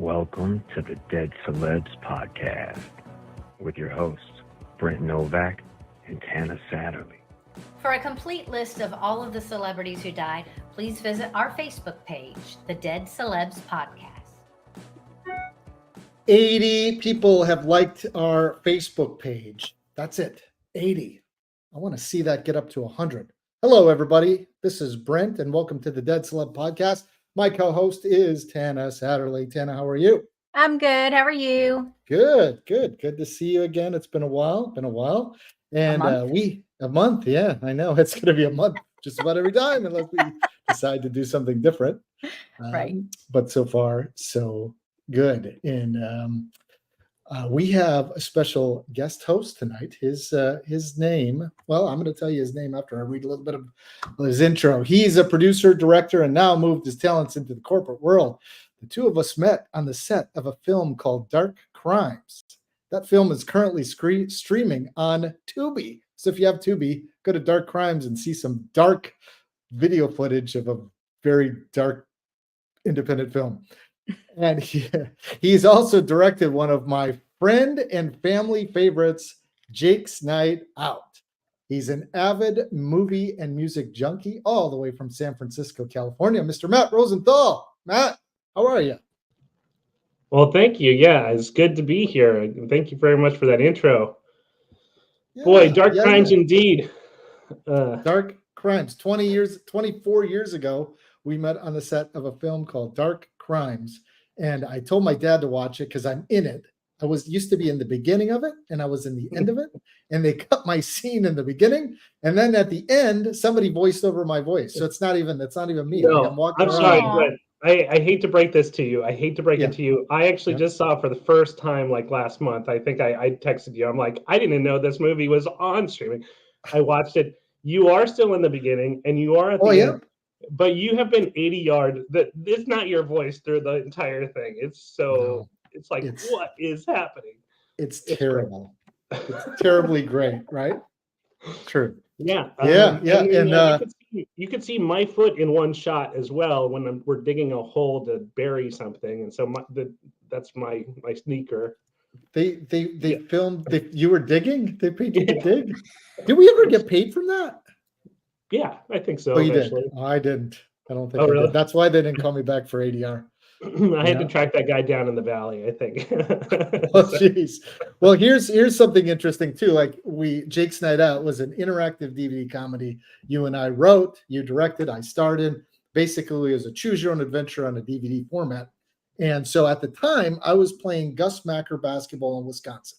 Welcome to the Dead Celebs podcast with your hosts, Brent Novak and Tana Satterley. For a complete list of all of the celebrities who died, please visit our Facebook page, the Dead Celebs Podcast. 80 people have liked our Facebook page. That's it. 80. I want to see that get up to 100. Hello, everybody. This is Brent, and welcome to the Dead Celeb Podcast. My co-host is Tana Satterley. Tana, how are you? I'm good. How are you? Good. Good to see you again. It's been a while. And a month. Yeah, I know. It's going to be a month just about every time unless we decide to do something different. Right. But so far, so good. And we have a special guest host tonight. His name, well, I'm going to tell you his name after I read a little bit of his intro. He's a producer, director, and now moved his talents into the corporate world. The two of us met on the set of a film called Dark Crimes. That film is currently streaming on Tubi. So if you have Tubi, go to Dark Crimes and see some dark video footage of a very dark independent film. And he's also directed one of my friend and family favorites, Jake's Night Out. He's an avid movie and music junkie all the way from San Francisco, California. Mr. Matt Rosenthal. Matt, how are you? Well, thank you. Yeah, it's good to be here. Thank you very much for that intro. Yeah, boy, Dark Crimes indeed. Dark Crimes. 24 years ago, we met on the set of a film called Dark Crimes. And I told my dad to watch it because I'm in it. I used to be in the beginning of it, and I was in the end of it. And they cut my scene in the beginning, and then at the end, somebody voiced over my voice. So it's not even me. No, like I'm sorry, but I hate to break this to you. I hate to break it to you. I actually just saw it for the first time like last month. I think I texted you. I'm like, I didn't know this movie was on streaming. I watched it. You are still in the beginning, and you are at the end. But you have been 80 yards. It's not your voice through the entire thing. It's what is happening? It's terrible. It's terribly great, right? True. Yeah. And you could see my foot in one shot as well when we're digging a hole to bury something, and so that's my sneaker. They filmed. You were digging. They paid you to dig. Did we ever get paid from that? Yeah, I think so. Oh, you did? Oh, I didn't. I don't think I really? did. That's why they didn't call me back for ADR. I had to track that guy down in the valley, I think. Oh, jeez. Well, here's something interesting too. Like Jake's Night Out was an interactive DVD comedy. You and I wrote, you directed, I starred in. Basically, it was a choose your own adventure on a DVD format. And so at the time, I was playing Gus Macker basketball in Wisconsin.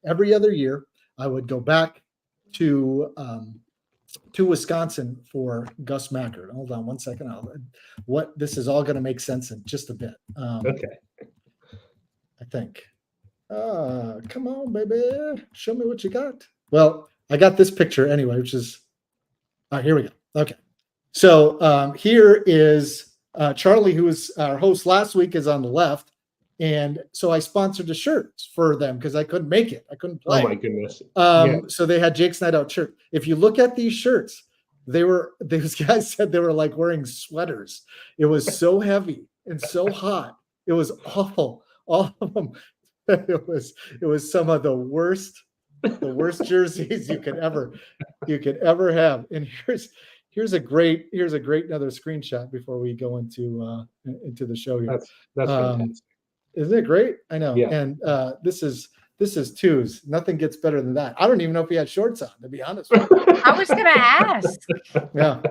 Every other year, I would go back to Wisconsin for Gus Macker. Hold on one second. This is all going to make sense in just a bit. Okay. I think. Come on, baby. Show me what you got. Well, I got this picture anyway, which is, here we go. Okay. So here is Charlie, who was our host last week, is on the left. And so I sponsored the shirts for them because I couldn't make it. I couldn't play. Oh my goodness. So they had Jake's Night Out shirt. If you look at these shirts, those guys said they were like wearing sweaters. It was so heavy and so hot. It was awful. All of them. It was some of the worst jerseys you could ever have. And here's a great another screenshot before we go into the show here. That's fantastic. Isn't it great? I know. Yeah. And this is twos. Nothing gets better than that. I don't even know if he had shorts on, to be honest with you. I was going to ask. Yeah.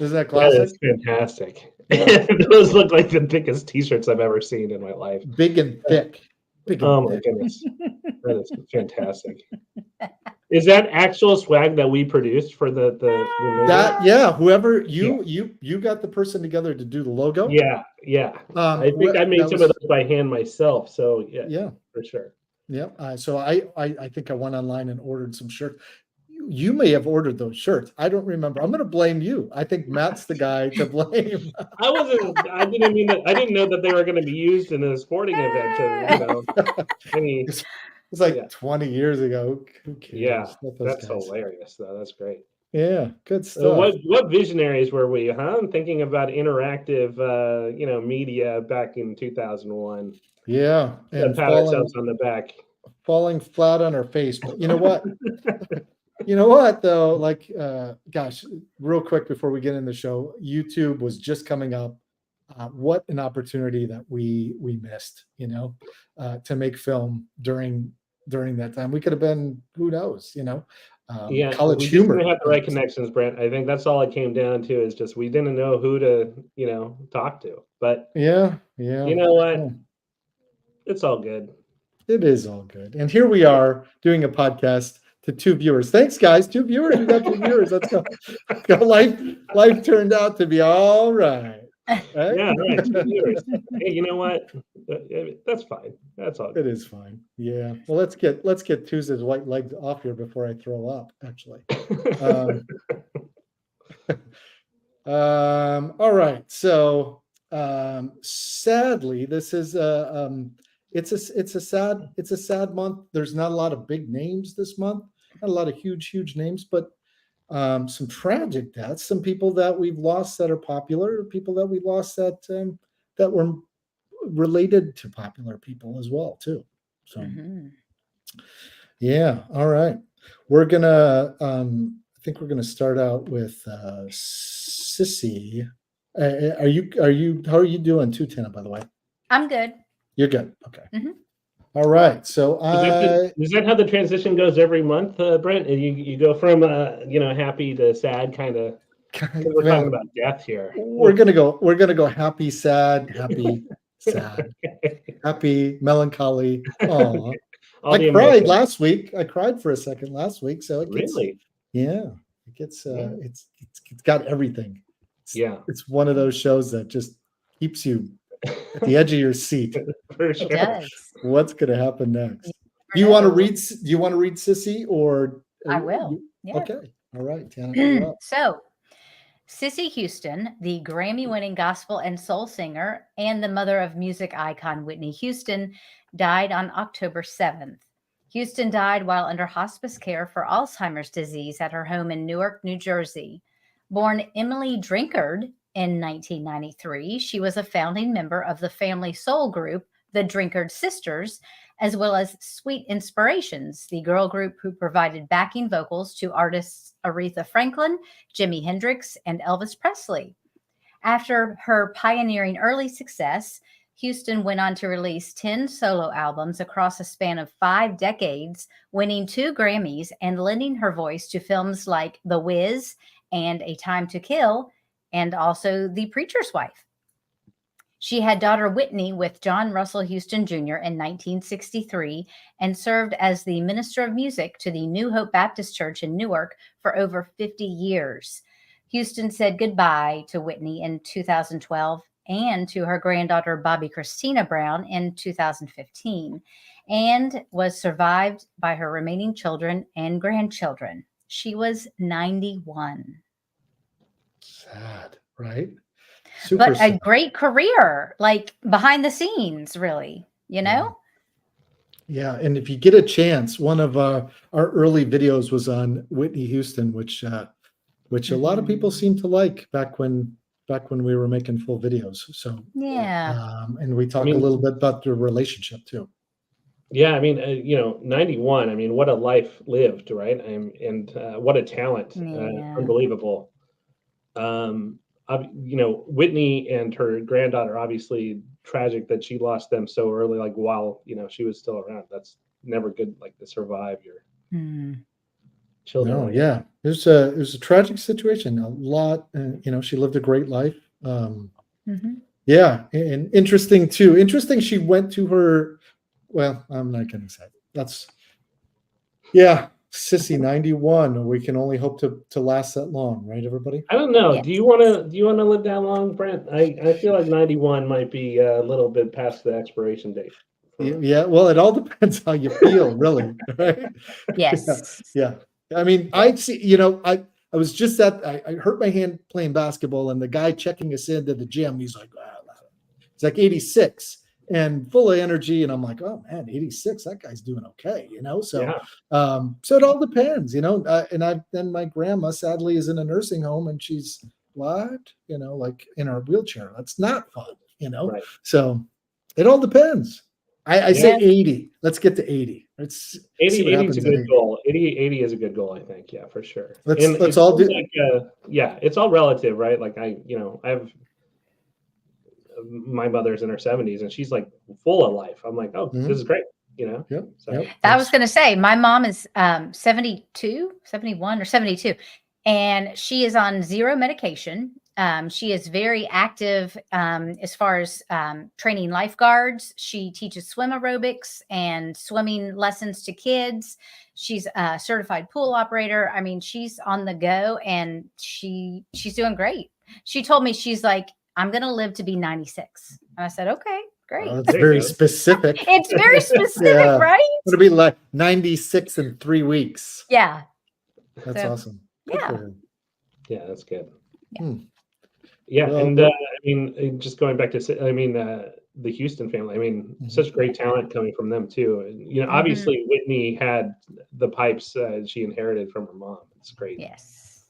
Isn't that classic? That is fantastic. Yeah. Those look like the thickest T-shirts I've ever seen in my life. Big and thick. My goodness. That is fantastic. Is that actual swag that we produced for the whoever you got the person together to do the logo? Yeah. I think I made some of those by hand myself. So yeah, for sure. Yeah. So I think I went online and ordered some shirts. You may have ordered those shirts. I don't remember. I'm going to blame you. I think Matt's the guy to blame. I didn't know that they were going to be used in a sporting event. It's like 20 years ago. Who cares? Yeah, that's hilarious, though. That's great. Yeah, good So stuff. what visionaries were we, huh? I'm thinking about interactive, media back in 2001. Yeah, Gotta and pat ourselves on the back. falling flat on our face. But you know what? You know what though? Like, gosh, real quick before we get in the show, YouTube was just coming up. What an opportunity that we missed, to make film during that time. We could have been, who knows, Yeah, College we just didn't Humor. have the right connections, Brent. I think that's all it came down to is just we didn't know who to, talk to. But Yeah, yeah. you know what? Oh, It's all good. it is all good. And here we are doing a podcast to 2 viewers. Thanks, guys. 2 viewers. We got 2 viewers. Let's go. Life turned out to be all right. Right? Yeah, right. 2 viewers. Hey, you know what? That's fine. That's all It good. is fine. Yeah. Well, let's get Tuesday's white leg off here before I throw up, actually. Um, all right. So sadly, this is it's a sad month. There's not a lot of big names this month, not a lot of huge names, but some tragic deaths, some people that we've lost that are popular, people that we lost that were related to popular people as well too. So yeah, all right. We're gonna I think we're gonna start out with Cissy. How are you doing too, Tina, by the way? I'm good. You're good. Okay. All right. So Is that how the transition goes every month, Brent? And you go from happy to sad, kind of. We're talking about death here. We're gonna go happy, sad, happy, sad, happy, melancholy. Aw. I cried last week. I cried for a second last week. So it gets, really, yeah, it gets it's got everything. It's one of those shows that just keeps you at the edge of your seat. For sure. It does. What's going to happen next? Do you want to read Cissy, or I will. Yeah. Okay. All right, Tana. So, Cissy Houston, the Grammy-winning gospel and soul singer and the mother of music icon Whitney Houston, died on October 7th. Houston died while under hospice care for Alzheimer's disease at her home in Newark, New Jersey. Born Emily Drinkard in 1993, she was a founding member of the family soul group, the Drinkard Sisters, as well as Sweet Inspirations, the girl group who provided backing vocals to artists Aretha Franklin, Jimi Hendrix, and Elvis Presley. After her pioneering early success, Houston went on to release 10 solo albums across a span of 5 decades, winning 2 Grammys and lending her voice to films like The Wiz and A Time to Kill, and also The Preacher's Wife. She had daughter Whitney with John Russell Houston Jr. in 1963 and served as the minister of music to the New Hope Baptist Church in Newark for over 50 years. Houston said goodbye to Whitney in 2012 and to her granddaughter Bobby Christina Brown in 2015, and was survived by her remaining children and grandchildren. She was 91. Sad, right? But a great career, like behind the scenes, really, Yeah, and if you get a chance, one of our early videos was on Whitney Houston, which a lot of people seem to like back when we were making full videos. So yeah, and we talk a little bit about their relationship too. Yeah, 91. What a life lived, right? And what a talent, unbelievable. Whitney and her granddaughter, obviously tragic that she lost them so early, like while she was still around. That's never good, like to survive your children. No, yeah, it was a tragic situation. A lot, she lived a great life. Yeah, and interesting too. Interesting, she went to her. Well, I'm not going to say that's. Yeah. Cissy, 91. We can only hope to last that long, right, everybody? I don't know. Yes. Do you want to live that long, Brent? I feel like 91 might be a little bit past the expiration date. Yeah. Well, it all depends how you feel, really. Right? Yes. Yeah. I see. I was just I hurt my hand playing basketball, and the guy checking us into the gym, he's like 86, and full of energy. And I'm like, oh man, 86, that guy's doing okay, you know? So, Yeah. so it all depends, you know? Then my grandma sadly is in a nursing home and she's what, you know, like in her wheelchair. That's not fun, you know? Right. So it all depends. I say 80. Let's get to 80. Let's 80 see what happens is a at good goal. 80 is a good goal, I think. Yeah, for sure. Let's all do. Like, it's all relative, right? Like I have my mother's in her 70s and she's like full of life. I'm like, oh, this is great, you know? Yep. So. Yep. I was going to say, my mom is 72, 71 or 72, and she is on zero medication. She is very active as far as training lifeguards. She teaches swim aerobics and swimming lessons to kids. She's a certified pool operator. I mean, she's on the go and she's doing great. She told me, she's like, I'm going to live to be 96. And I said, okay, great. It's very specific. It's very specific, right? It'll be like 96 in 3 weeks. Yeah. That's awesome. Yeah, that's good. Yeah. Yeah, well, and I mean, just going back to, the Houston family. I mean, such great talent coming from them too. And, you know, obviously Whitney had the pipes she inherited from her mom. It's great. Yes.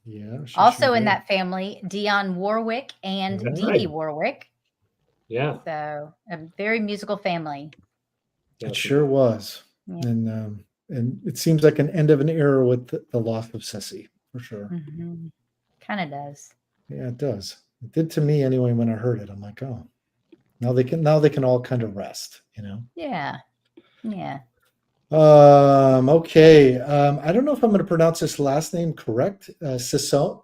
Yeah. Also in that family, Dionne Warwick and Dee Dee Warwick. Yeah. So a very musical family. It sure was. Yeah. And it seems like an end of an era with the loss of Cissy, for sure. Kind of does. Yeah, it does. It did to me anyway when I heard it. I'm like, oh, now they can all kind of rest, you know? Yeah. Yeah. Okay. I don't know if I'm going to pronounce this last name correct. Ciccone?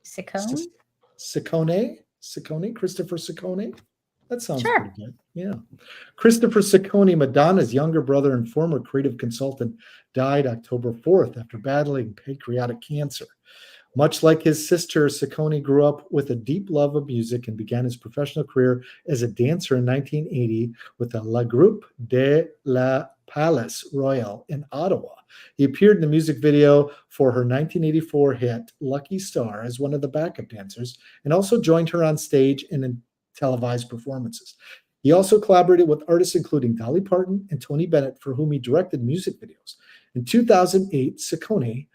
Ciccone? Ciccone? Christopher Ciccone? That sounds pretty good. Yeah. Christopher Ciccone, Madonna's younger brother and former creative consultant, died October 4th after battling pancreatic cancer. Much like his sister, Ciccone grew up with a deep love of music and began his professional career as a dancer in 1980 with the La Groupe de la Palace Royale in Ottawa. He appeared in the music video for her 1984 hit Lucky Star as one of the backup dancers and also joined her on stage and in televised performances. He also collaborated with artists including Dolly Parton and Tony Bennett, for whom he directed music videos. In 2008, Ciccone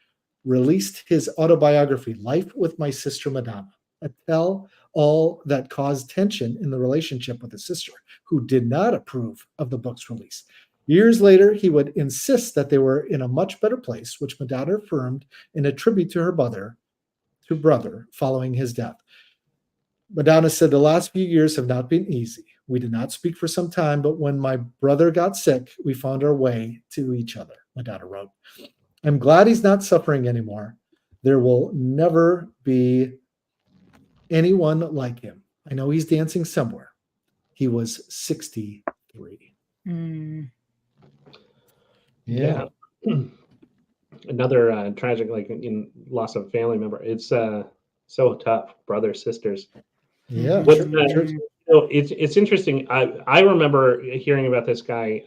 released his autobiography, Life with My Sister Madonna, a tell-all that caused tension in the relationship with his sister, who did not approve of the book's release. Years later, he would insist that they were in a much better place, which Madonna affirmed in a tribute to her brother following his death. Madonna said, the last few years have not been easy. We did not speak for some time, but when my brother got sick, we found our way to each other, Madonna wrote. I'm glad he's not suffering anymore. There will never be anyone like him. I know he's dancing somewhere. He was 63. Yeah. Another tragic, loss of a family member. It's so tough, brothers, sisters. Yeah. It's interesting. I remember hearing about this guy,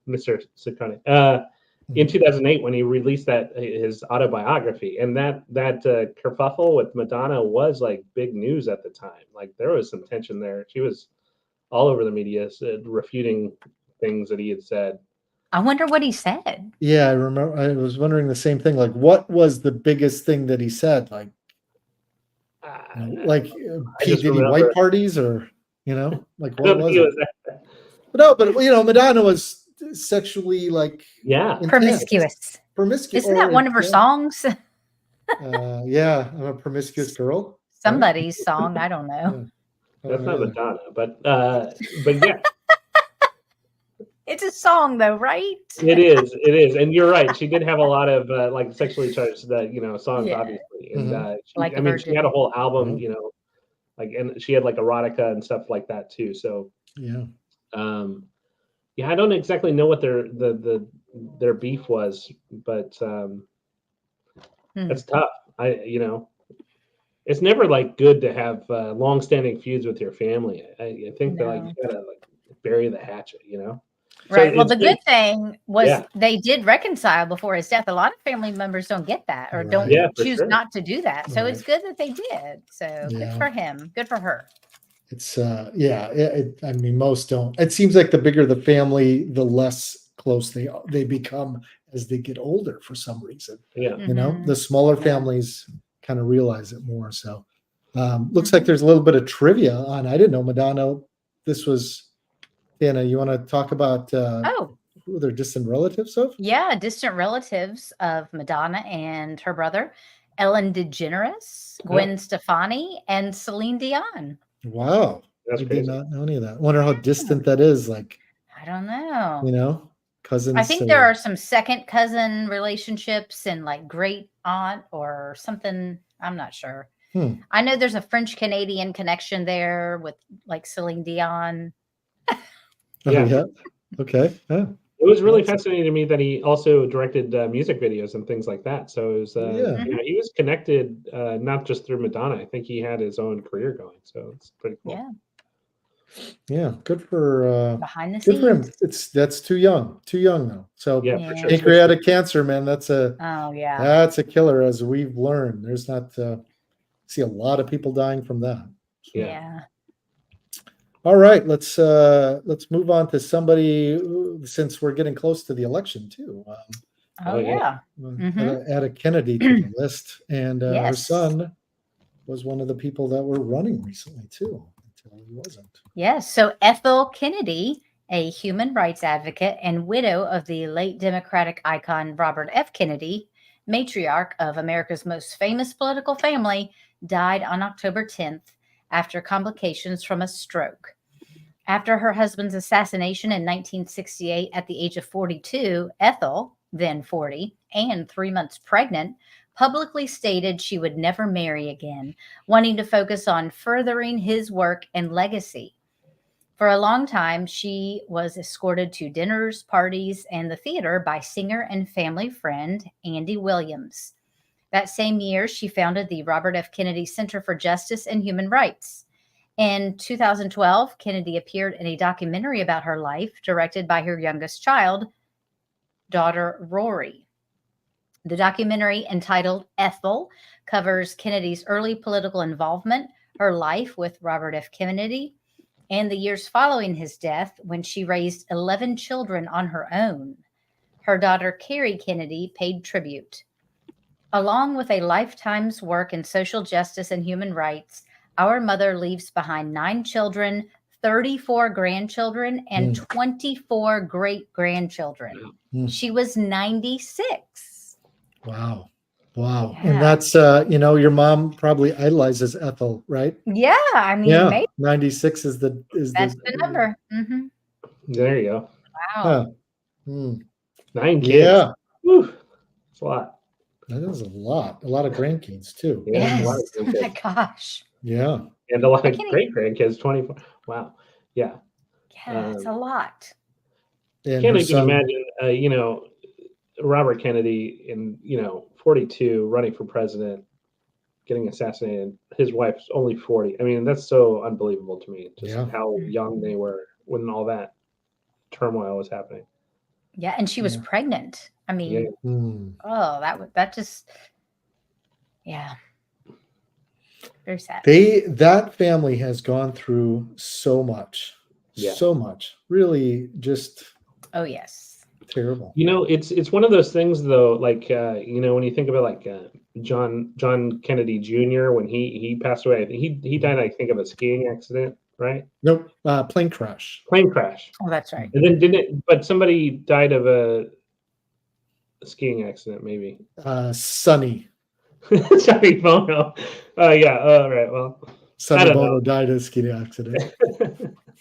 Mr. Ciccone, in 2008 when he released his autobiography, and that kerfuffle with Madonna was like big news at the time. Like there was some tension there. She was all over the media refuting things that he had said. I wonder what he said. Yeah, I remember. I was wondering the same thing. Like, what was the biggest thing that he said? Like P. Diddy white parties, or like what was it? No, but Madonna was sexually promiscuous. Isn't that one of her songs? Yeah, I'm a promiscuous girl. Somebody's song, I don't know. That's not Madonna, but yeah. It's a song though, right? It is, and you're right. She did have a lot of sexually charged songs, obviously, and she had a whole album, and she had erotica and stuff like that too. So yeah. I don't exactly know what their beef was, but that's tough. It's never good to have long-standing feuds with your family. I think that you gotta bury the hatchet, Right. Well, it's the good thing was Yeah. they did reconcile before his death. A lot of family members don't get that or don't Right. Yeah, for choose sure. not to do that. So it's Right. good that they did. So good Yeah. for him. Good for her. It's I mean, most don't. It seems like the bigger the family, the less close they become as they get older for some reason. Yeah. You know, Mhm. the smaller Yeah. families kind of realize it more. So looks like there's a little bit of trivia on. I didn't know Madonna. This was Anna, you want to talk about Oh, who their distant relatives of? yeah. Distant relatives of Madonna and her brother, Ellen DeGeneres, Gwen Stefani, and Celine Dion. Wow. That's I did crazy. not know any of that. Wonder how distant that is. Like, I don't know. you know, cousins. I think there are some second cousin relationships and like great aunt or something. I'm not sure. I know there's a French Canadian connection there with like Celine Dion. Yeah. Yeah. Okay. Yeah. It was really Awesome. fascinating to me that he also directed music videos and things like that. So it was, Yeah. you know, he was connected not just through Madonna. I think he had his own career going. So it's pretty cool. Yeah. Yeah. Good for Behind the good for him. scenes. That's too young. Too young though. So Yeah, for sure. pancreatic cancer, man, that's a killer, as we've learned. There's not see a lot of people dying from that. Yeah. All right, let's move on to somebody since we're getting close to the election too. Oh yeah. Add a Kennedy to the list, and her Yes. son was one of the people that were running recently too, until he wasn't. Yes. So Ethel Kennedy, a human rights advocate and widow of the late Democratic icon Robert F. Kennedy, matriarch of America's most famous political family, died on October 10th after complications from a stroke. After her husband's assassination in 1968 at the age of 42, Ethel, then 40 and 3 months pregnant, publicly stated she would never marry again, wanting to focus on furthering his work and legacy. For a long time, she was escorted to dinners, parties, and the theater by singer and family friend Andy Williams. That same year, she founded the Robert F. Kennedy Center for Justice and Human Rights. In 2012, Kennedy appeared in a documentary about her life, directed by her youngest child, daughter Rory. The documentary, entitled Ethel, covers Kennedy's early political involvement, her life with Robert F. Kennedy, and the years following his death when she raised 11 children on her own. Her daughter, Carrie Kennedy, paid tribute. Along with a lifetime's work in social justice and human rights, our mother leaves behind 9 children, 34 grandchildren, and 24 great-grandchildren. She was 96. Wow. Wow. Yeah. And that's, your mom probably idolizes Ethel, right? Yeah. I mean, maybe 96 is that's the number. Mm-hmm. There you go. Wow. 9 kids. Yeah. Whew. That's a lot. That is a lot. A lot of grandkids too. Yeah, Yes. a lot of Oh my grandkids. gosh. Yeah. And a lot of can't great grandkids, 24. Wow. Yeah. Yeah, it's a lot. And Can't her even son, imagine, Robert Kennedy in, 42 running for president, getting assassinated. His wife's only 40. I mean, that's so unbelievable to me, just Yeah. how young they were when all that turmoil was happening. Yeah, and she was pregnant. I mean, oh, that just, yeah, very sad. that family has gone through so much. Yeah. So much. Really just Oh yes. terrible. It's one of those things though, like when you think about like John Kennedy Jr. when he passed away, he died, I think, of a skiing accident, right? Nope. Plane crash. Plane crash. Oh, that's right. And then but somebody died of a skiing accident, maybe. Sonny. Sonny Bono. Yeah. All right. Well, Sonny Bono died in a skiing accident.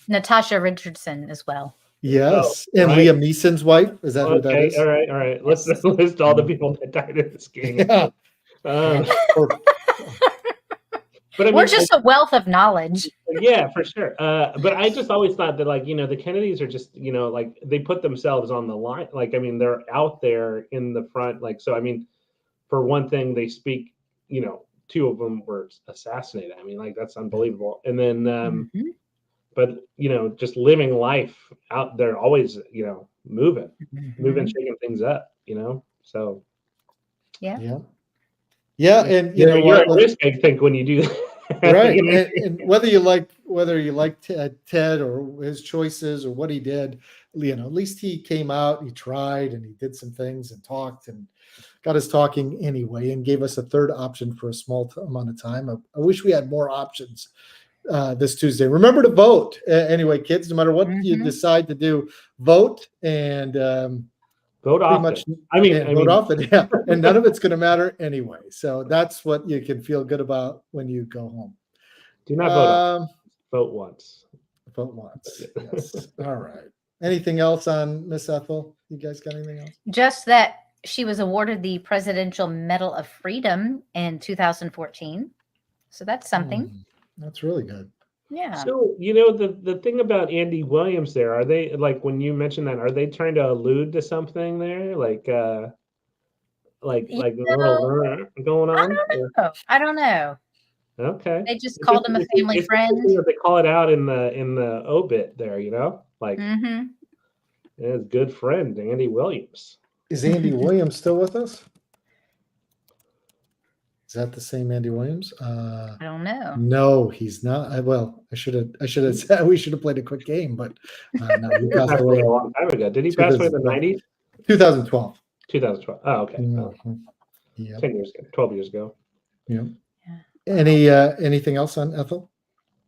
Natasha Richardson as well. Yes. And right. Liam Neeson's wife. Is that who that is? All right. Let's list all the people that died in the skiing accident. But I mean, we're just a wealth of knowledge. Yeah, for sure. But I just always thought that, like, the Kennedys are just, like, they put themselves on the line. Like, I mean, they're out there in the front. Like, so, I mean, for one thing, they speak, 2 of them were assassinated. I mean, like, that's unbelievable. And then, but just living life out there, always moving, shaking things up, so Yeah. And you're what? at risk, I think, when you do that. Right. And whether you like Ted or his choices or what he did, at least he came out, he tried, and he did some things and talked and got us talking anyway, and gave us a third option for a small amount of time. I wish we had more options this Tuesday. Remember to vote. Anyway, kids, no matter what you decide to do, vote and vote often. much. Vote often. Yeah, and none of it's going to matter anyway. So that's what you can feel good about when you go home. Do not vote often. Vote once. Vote once. Yes. All right. Anything else on Miss Ethel? You guys got anything else? Just that she was awarded the Presidential Medal of Freedom in 2014. So that's something. That's really good. Yeah. So, the thing about Andy Williams there, are they, like, when you mentioned that, are they trying to allude to something there? Like going on? I don't know. Okay. They just called him a family friend. They call it out in the obit there, like, his good friend, Andy Williams. Is Andy Williams still with us? Is that the same Andy Williams? I don't know. No, he's not. I should have said we should have played a quick game, but no, he passed away a long time ago. Did he pass away in the 90s? 2012. 2012. Oh, okay. Mm-hmm. Yep. 10 years ago, 12 years ago. Yep. Yeah. Anything else on Ethel?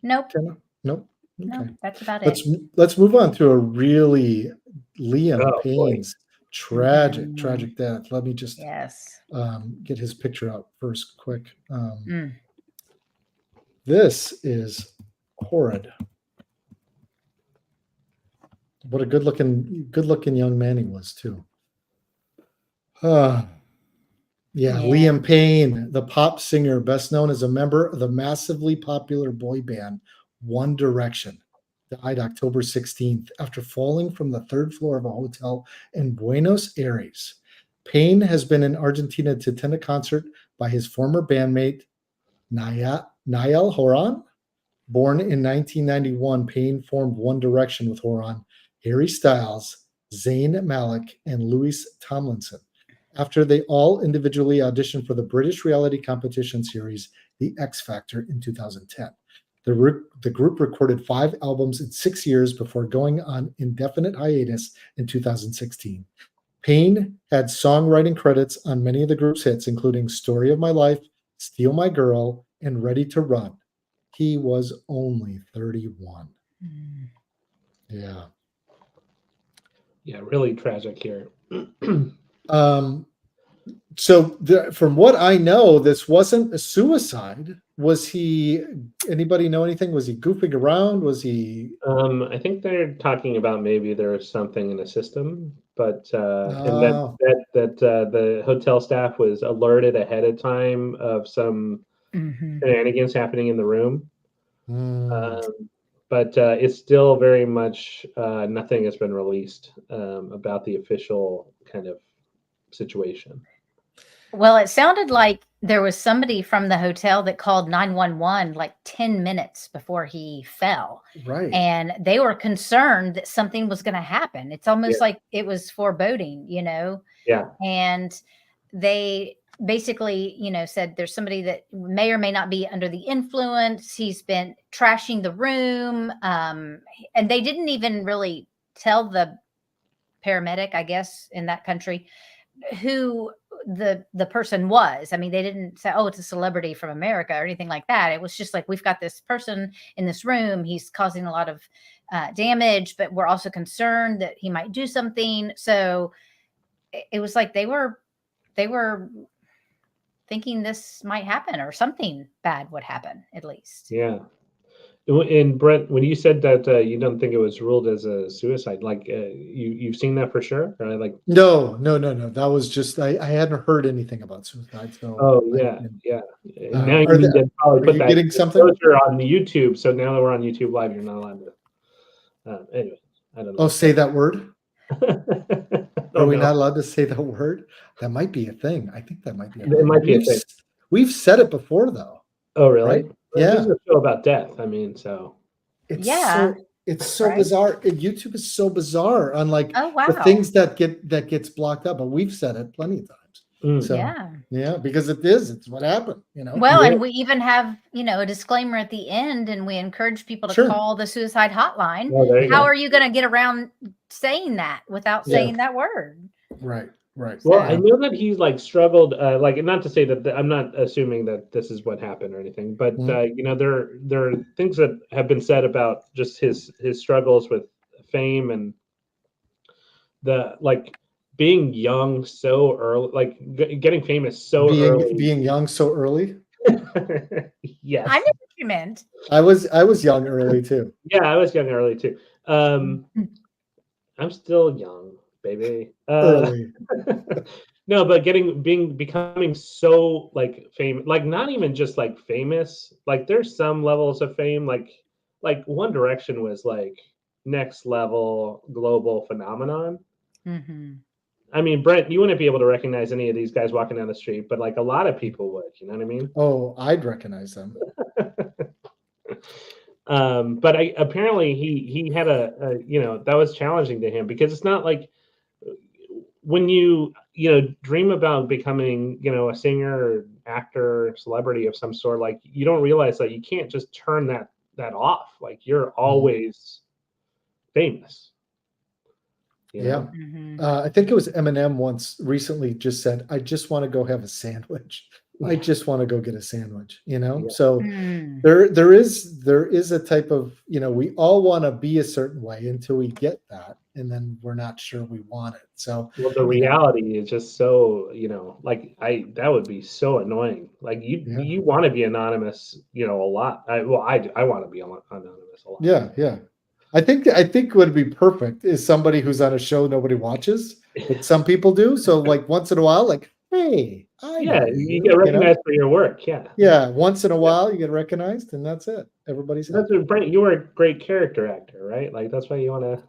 Nope. Kenna? Nope. Okay. No, that's about it. Let's move on to a really Liam Payne's tragic death. Let me just get his picture out first, quick. This is horrid. What a good looking young man he was too. Liam Payne, the pop singer, best known as a member of the massively popular boy band One Direction, died October 16th after falling from the third floor of a hotel in Buenos Aires. Payne has been in Argentina to attend a concert by his former bandmate, Niall Horan. Born in 1991, Payne formed One Direction with Horan, Harry Styles, Zayn Malik, and Louis Tomlinson, after they all individually auditioned for the British reality competition series The X Factor in 2010. The group recorded 5 albums in 6 years before going on indefinite hiatus in 2016. Payne had songwriting credits on many of the group's hits, including Story of My Life, Steal My Girl, and Ready to Run. He was only 31. Yeah. Yeah, really tragic here. So from what I know, this wasn't a suicide. Was he, anybody know anything? Was he goofing around? Was he? I think they're talking about maybe there was something in the system, but and that the hotel staff was alerted ahead of time of some shenanigans happening in the room. But it's still very much nothing has been released about the official kind of situation. Well, it sounded like there was somebody from the hotel that called 911 like 10 minutes before he fell. Right. And they were concerned that something was going to happen. It's almost like it was foreboding, Yeah. And they basically, said there's somebody that may or may not be under the influence. He's been trashing the room. And they didn't even really tell the paramedic, I guess, in that country, who the person was. I mean, they didn't say, oh, it's a celebrity from America or anything like that. It was just like, we've got this person in this room. He's causing a lot of damage, but we're also concerned that he might do something. So it was like they were thinking this might happen or something bad would happen, at least. Yeah. And Brent, when you said that you don't think it was ruled as a suicide, like you've seen that for sure? Or like No. That was just I hadn't heard anything about suicide. So yeah. are Now you need to probably put that getting something on the YouTube. So now that we're on YouTube Live, you're not allowed to. Anyway, I don't know. Oh, say that word. Are we no. not allowed to say that word? That might be a thing. I think that might be. It might be a thing. We've said it before, though. Oh, really? Right? Yeah. This is a show about death. I mean, so. It's Yeah. so Right. bizarre. YouTube is so bizarre on like Oh, the wow. things that gets blocked up, but we've said it plenty of times. So Yeah. because it's what happened, Well, Yeah. and we even have, a disclaimer at the end, and we encourage people to Sure. call the suicide hotline. Well, there you How go. are you going to get around saying that without Yeah. saying that word? Right. Well, I So- know that he's like struggled, like not to say that I'm not assuming that this is what happened or anything, but there are things that have been said about just his struggles with fame and the like being young so early, like getting famous so early. Being young so early. Yes. I knew what you meant. I was young early too. Yeah, I was young early too. I'm still young, baby. Early. No, but becoming so like famous, like not even just like famous, like there's some levels of fame, like One Direction was like next level global phenomenon. Mm-hmm. I mean, Brent, you wouldn't be able to recognize any of these guys walking down the street, but like a lot of people would, you know what I mean? Oh, I'd recognize them. But apparently he had a that was challenging to him, because it's not like when you dream about becoming a singer or actor, celebrity of some sort, like you don't realize that you can't just turn that off. Like you're always famous. Yeah. Mm-hmm. I think it was Eminem once recently just said, I just want to go have a sandwich. I just want to go get a sandwich, Yeah. So Mm. there is a type of, we all want to be a certain way until we get that. And then we're not sure we want it. So Well, the reality is just so, like that would be so annoying. Like you want to be anonymous, a lot. I want to be anonymous a lot. Yeah. I think what would be perfect is somebody who's on a show nobody watches, but some people do. So like once in a while, like, hey, you get recognized for your work. Yeah. Yeah. Once in a while you get recognized, and that's it. Everybody's That's what, Brent, you were a great character actor, right? Like that's why you want to.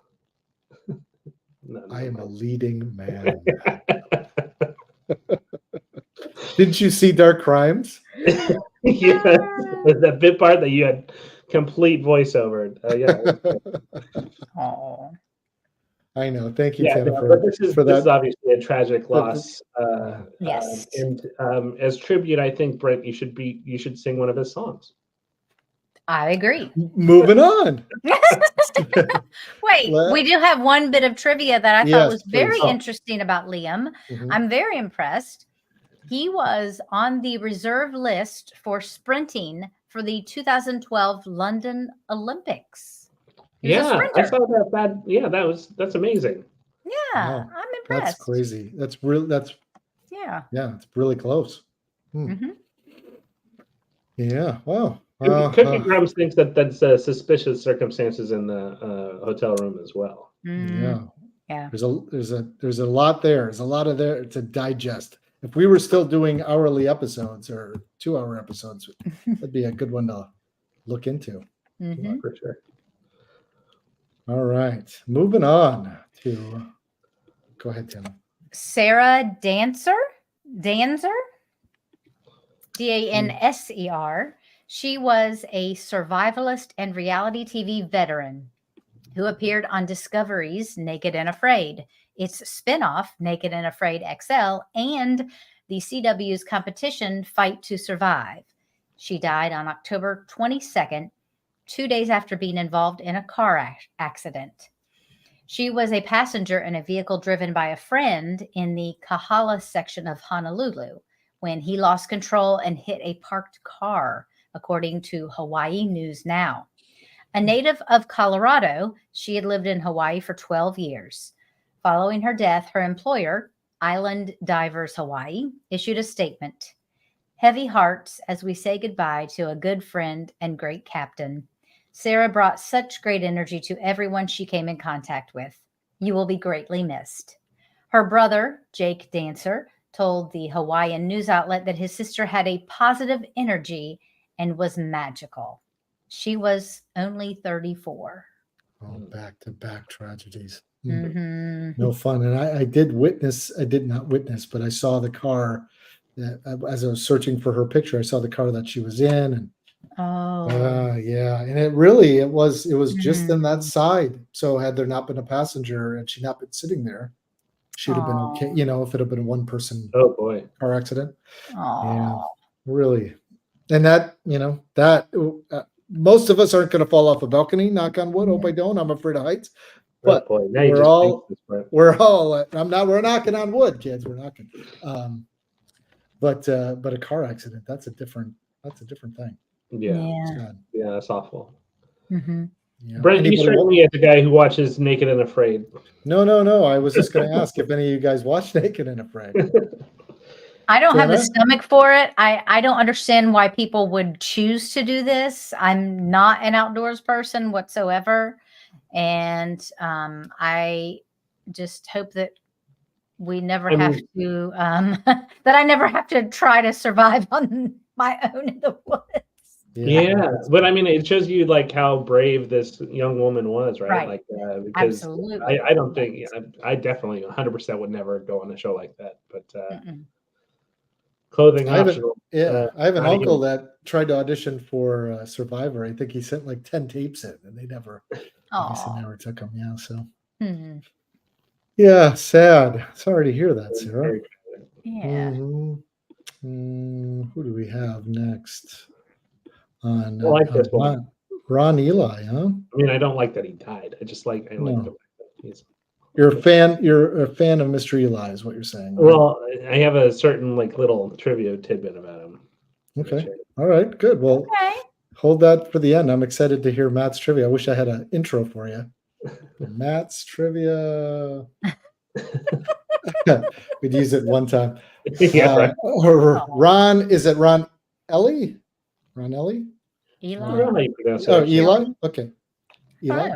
I am a leading man. Didn't you see Dark Crimes? Yeah, that bit part that you had complete voiceover. Oh. I know. Thank you, Yeah, Tim, but this is that. obviously a tragic loss. Yes. And as tribute, I think, Brent, you should sing one of his songs. I agree. Moving on. Wait, we do have one bit of trivia that I thought was very interesting about Liam. Mhm. I'm very impressed. He was on the reserve list for sprinting for the 2012 London Olympics. He was a I sprinter. saw that. Yeah, that's amazing. Yeah, Wow. I'm impressed. That's crazy. It's really close. Mm-hmm. Yeah. Wow. Cookie Crumbs thinks that's suspicious circumstances in the hotel room as well. Yeah. There's a lot there. There's a lot of there to digest. If we were still doing hourly episodes or 2-hour episodes, that'd be a good one to look into. Mm-hmm. Yeah, for sure. All right. Moving on to go ahead, Tim. Sarah Dancer, Danser. She was a survivalist and reality TV veteran who appeared on Discovery's Naked and Afraid, its spinoff, Naked and Afraid XL, and the CW's competition, Fight to Survive. She died on October 22nd, 2 days after being involved in a car accident. She was a passenger in a vehicle driven by a friend in the Kahala section of Honolulu when he lost control and hit a parked car, according to Hawaii News Now. A native of Colorado, she had lived in Hawaii for 12 years. Following her death, her employer, Island Divers Hawaii, issued a statement. Heavy hearts as we say goodbye to a good friend and great captain. Sarah brought such great energy to everyone she came in contact with. You will be greatly missed. Her brother, Jake Dancer, told the Hawaiian news outlet that his sister had a positive energy and was magical. She was only 34. Oh, back-to-back tragedies. Mm-hmm. No fun. And I did not witness, but I saw the car as I was searching for her picture. I saw the car that she was in, and Oh. Yeah, and it was just in that side. So had there not been a passenger and she not been sitting there, she'd have been okay. Oh. You know, if it had been a one-person Oh boy. car accident. Yeah, Oh. really. And that, most of us aren't going to fall off a balcony. Knock on wood. Hope I don't. I'm afraid of heights. But Oh boy. Now you just we're all knocking on wood, kids. We're knocking. But a car accident, that's a different thing. Yeah, that's awful. Mm-hmm. Yeah. Brent, you strike me as a guy who watches Naked and Afraid. No. I was just going to ask if any of you guys watch Naked and Afraid. I don't have the stomach for it. I don't understand why people would choose to do this. I'm not an outdoors person whatsoever. And I just hope that we never have to, that I never have to try to survive on my own in the woods. Yeah, but I mean, it shows you like how brave this young woman was, right? Like, because absolutely. I don't think I definitely 100% would never go on a show like that. But clothing optional. I have an uncle that tried to audition for Survivor. I think he sent like 10 tapes in, and they never took him. Yeah, so yeah, sad. Sorry to hear that, Sarah. Yeah. Who do we have next? I like this one. Ron Eli, huh? I mean, I don't like that he died. I like the fact that he's. You're a fan of Mr. Eli, is what you're saying. Right? Well, I have a certain like little trivia tidbit about him. Okay. All right. Good. Well, hold that for the end. I'm excited to hear Matt's trivia. I wish I had an intro for you. Matt's trivia. We'd use it one time. Right. Ron, is it Ron Ellie? Ron Ellie? Eli. Eli? Okay. Eli.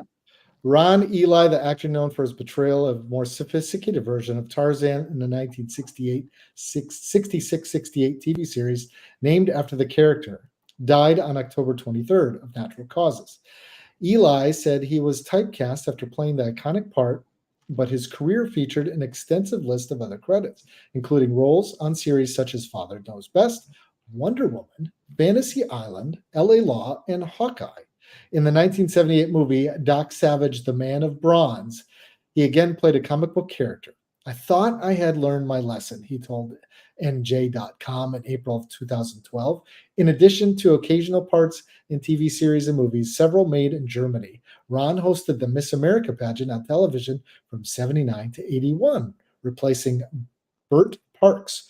Ron Eli, the actor known for his portrayal of a more sophisticated version of Tarzan in the 1966-68 TV series named after the character, died on October 23rd of natural causes. Eli said he was typecast after playing the iconic part, but his career featured an extensive list of other credits, including roles on series such as Father Knows Best, Wonder Woman, Fantasy Island, LA Law, and Hawkeye. In the 1978 movie Doc Savage, The Man of Bronze, he again played a comic book character. I thought I had learned my lesson, he told NJ.com in April of 2012. In addition to occasional parts in TV series and movies, several made in Germany, Ron hosted the Miss America pageant on television from 79 to 81, replacing Bert Parks.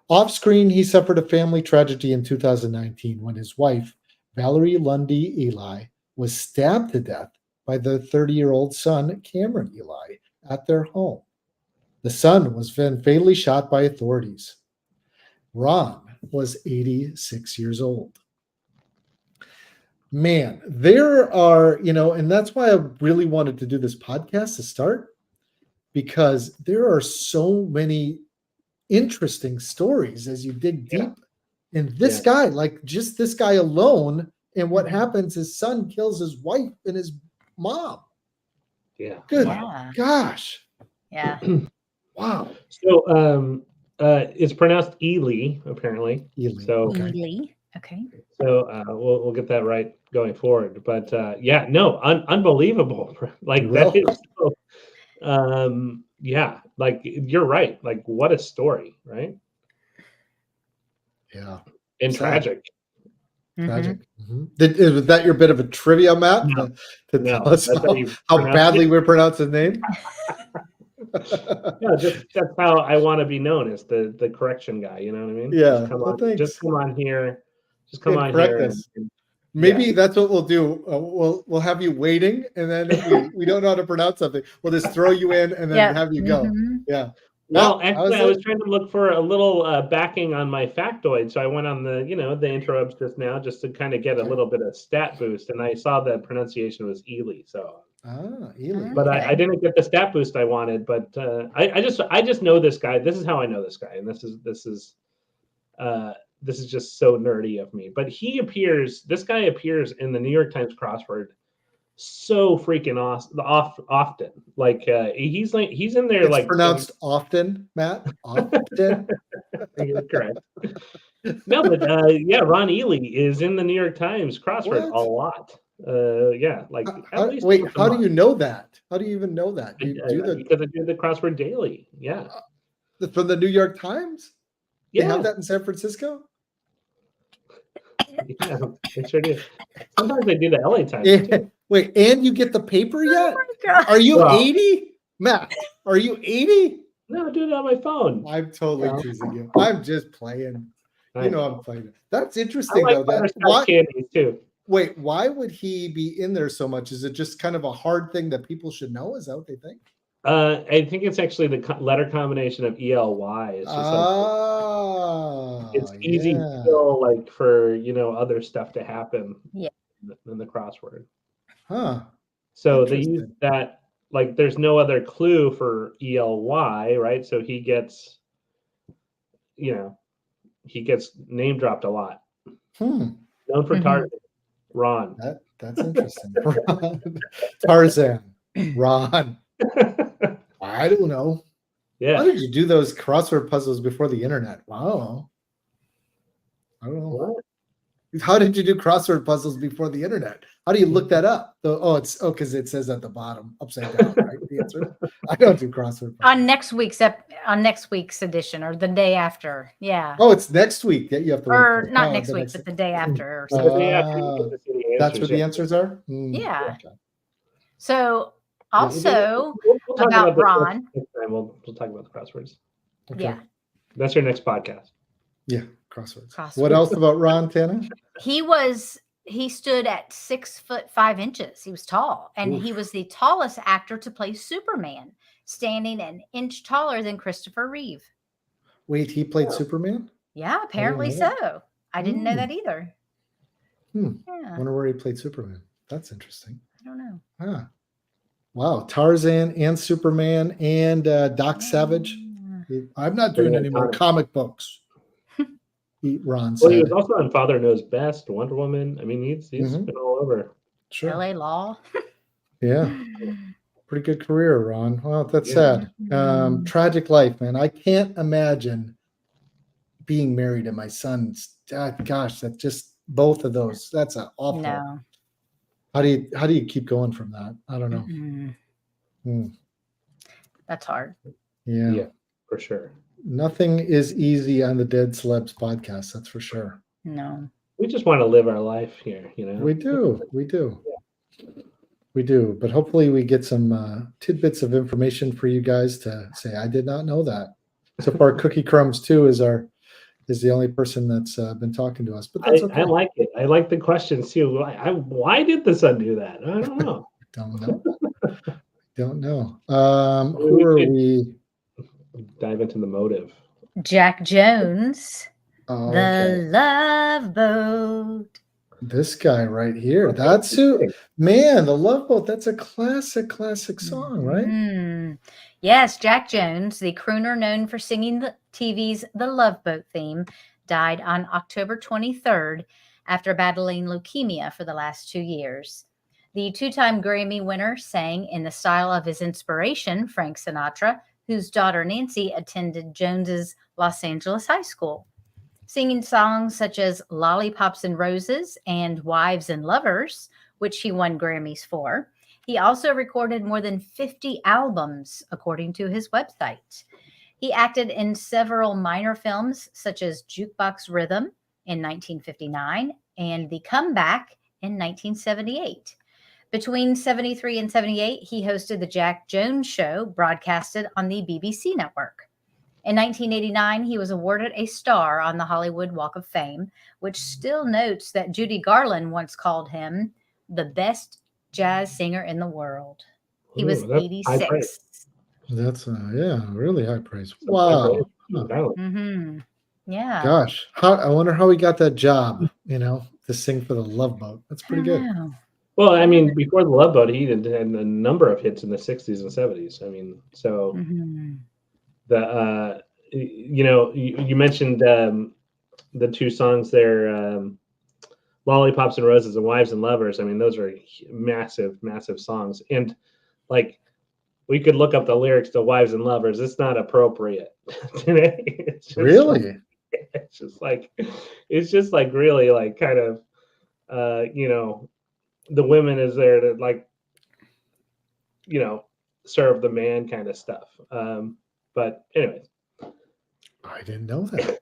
Off-screen, he suffered a family tragedy in 2019 when his wife, Valerie Lundy Eli, was stabbed to death by their 30-year-old son, Cameron Eli, at their home. The son was then fatally shot by authorities. Ron was 86 years old. Man, there are, and that's why I really wanted to do this podcast to start, because there are so many interesting stories as you dig deep. And this guy, like just this guy alone, and what happens, his son kills his wife and his mom. Yeah. Good gosh. Yeah. Wow. So it's pronounced Ely, apparently. Ely. So Ely. Okay. So we'll get that right going forward. But unbelievable. Like that is so, like you're right. Like what a story, right? Yeah. And tragic. Tragic. Mm-hmm. Was that your bit of a trivia, Matt? No. To tell us how badly we pronounce his name? No, that's how I want to be known, as the correction guy. You know what I mean? Yeah. Just come on here. Just come on correct here. Us. Maybe that's what we'll do. We'll have you waiting, and then if we don't know how to pronounce something, we'll just throw you in and then have you go. Yeah. Well, actually, I was trying to look for a little backing on my factoid, so I went on the intro just now, just to kind of get a little bit of stat boost, and I saw the pronunciation was Ely. So. Ely. But I didn't get the stat boost I wanted. But I just know this guy. This is how I know this guy, and this is just so nerdy of me. But this guy appears in the New York Times crossword so freaking often. Like he's in there It's like pronounced often, Matt. Often. You're correct. No, but yeah, Ron Ely is in the New York Times crossword What? a lot. Yeah, like at least Wait, once a how do month. you know that? How do you even know that? You do Because I do the crossword daily. Yeah. from the New York Times? They Yeah. have that in San Francisco? Yeah, they sure do. Sometimes they do the LA Times Yeah. too. Wait, and you get the paper yet? Oh my God. Are you Well- 80? Matt, are you 80? No, I do it on my phone. I'm totally Well- teasing you. I'm just playing. You know I'm playing. That's I interesting like though. That butterscotch candies too. wait, why would he be in there so much? Is it just kind of a hard thing that people should know? Is that what they think? I think it's actually the letter combination of ELY. It's just Oh, it's easy still, like for other stuff to happen. Yeah. In the crossword. Huh. So they use Interesting. that, like there's no other clue for ELY, right? So he gets name dropped a lot. Hmm. Known for Tarzan, Ron. That's interesting. Tarzan, Ron. I don't know. Yeah. How did you do those crossword puzzles before the internet? Wow. I don't know. What? How did you do crossword puzzles before the internet? How do you look that up? Because it says at the bottom, upside down, right? The answer. I don't do crossword puzzles. On next week's edition or the day after. Yeah. Oh, it's next week that you have to. Or wait for. not Oh, next the week, next- but the day after or So something. they have to get to see the That's answers, where the answers are. Yeah. Okay. So also we'll talk about this Ron. next time. We'll talk about the crosswords. Okay. Yeah. That's your next podcast. Yeah. Crosswords. Crosswords. What else about Ron, Tana? He stood at 6'5". He was tall, and he was the tallest actor to play Superman, standing an inch taller than Christopher Reeve. Wait, he played Superman? Yeah, apparently know so. I didn't know that either. Yeah, Wonder where he played Superman. That's interesting. I don't know. Huh. Wow. Tarzan and Superman and Doc Savage. I'm not doing any more comic books. Ron said. Well, he was also on Father Knows Best, Wonder Woman. I mean, he's been all over. Sure. LA Law. Yeah. Pretty good career, Ron. Well, that's sad. Tragic life, man. I can't imagine being married to my son's. Gosh, that's just both of those. That's an awful. No. How do you keep going from that? I don't know. That's hard. Yeah, for sure. Nothing is easy on the Dead Celebs podcast. That's for sure. No. We just want to live our life here, We do. We do. But hopefully we get some tidbits of information for you guys to say, I did not know that. So far, Cookie Crumbs too is the only person that's been talking to us. But that's okay. I like it. I like the questions too. Why did the sun do that? I don't know. Don't know. Who are we? Dive into the motive. Jack Jones, Oh, The Love Boat. This guy right here. That's who. Man, The Love Boat. That's a classic song, right? Yes, Jack Jones, the crooner known for singing the TV's The Love Boat theme, died on October 23rd after battling leukemia for the last 2 years. The two-time Grammy winner sang in the style of his inspiration, Frank Sinatra, whose daughter Nancy attended Jones's Los Angeles high school. Singing songs such as Lollipops and Roses and Wives and Lovers, which he won Grammys for. He also recorded more than 50 albums, according to his website. He acted in several minor films, such as Jukebox Rhythm in 1959 and The Comeback in 1978. Between 73 and 78, he hosted the Jack Jones Show, broadcasted on the BBC network. In 1989, he was awarded a star on the Hollywood Walk of Fame, which still notes that Judy Garland once called him the best jazz singer in the world. He was 86. That's really high praise. Wow. Yeah. Gosh, I wonder how he got that job, to sing for the Love Boat. That's pretty good. Well, I mean, before the Love Boat, he had a number of hits in the 60s and 70s. I mean, so you mentioned the two songs there, Lollipops and Roses and Wives and Lovers. I mean, those are massive, massive songs. And like, we could look up the lyrics to Wives and Lovers. It's not appropriate today. It's just Really? it's just like really like kind of, the women is there to like, serve the man kind of stuff. But anyways, I didn't know that.